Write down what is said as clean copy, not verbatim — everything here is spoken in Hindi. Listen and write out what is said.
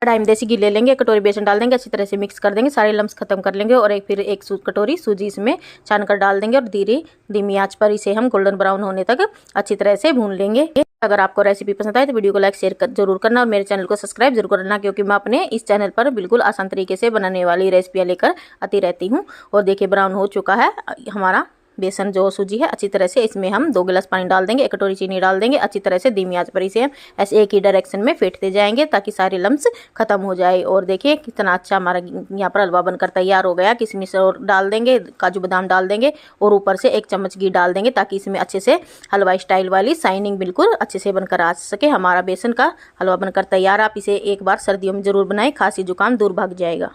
कढ़ाई में देसी घी ले लेंगे, 1 कटोरी बेसन डाल देंगे, अच्छी तरह से मिक्स कर देंगे, सारे लम्स खत्म कर लेंगे और फिर एक कटोरी सूजी इसमें छान कर डाल देंगे और धीमी आंच पर इसे हम गोल्डन ब्राउन होने तक अच्छी तरह से भून लेंगे। अगर आपको रेसिपी पसंद आए तो वीडियो को लाइक शेयर जरूर करना और मेरे चैनल को सब्सक्राइब जरूर करना, क्योंकि मैं अपने इस चैनल पर बिल्कुल आसान तरीके से बनाने वाली रेसिपियाँ लेकर आती रहती हूँ। और देखिए ब्राउन हो चुका है हमारा बेसन जो सूजी है अच्छी तरह से। इसमें हम 2 गिलास पानी डाल देंगे, 1 कटोरी चीनी डाल देंगे, अच्छी तरह से धीमी आंच पर इसे हम ऐसे एक ही डायरेक्शन में फेंटते जाएंगे ताकि सारे लम्स खत्म हो जाए। और देखिए कितना अच्छा हमारा यहाँ पर हलवा बनकर तैयार हो गया। किशमिश और डाल देंगे, काजू बादाम डाल देंगे और ऊपर से 1 चम्मच घी डाल देंगे ताकि इसमें अच्छे से हलवा स्टाइल वाली शाइनिंग बिल्कुल अच्छे से बनकर आ सके। हमारा बेसन का हलवा बनकर तैयार। आप इसे एक बार सर्दियों में ज़रूर बनाएं, खांसी जुकाम दूर भाग जाएगा।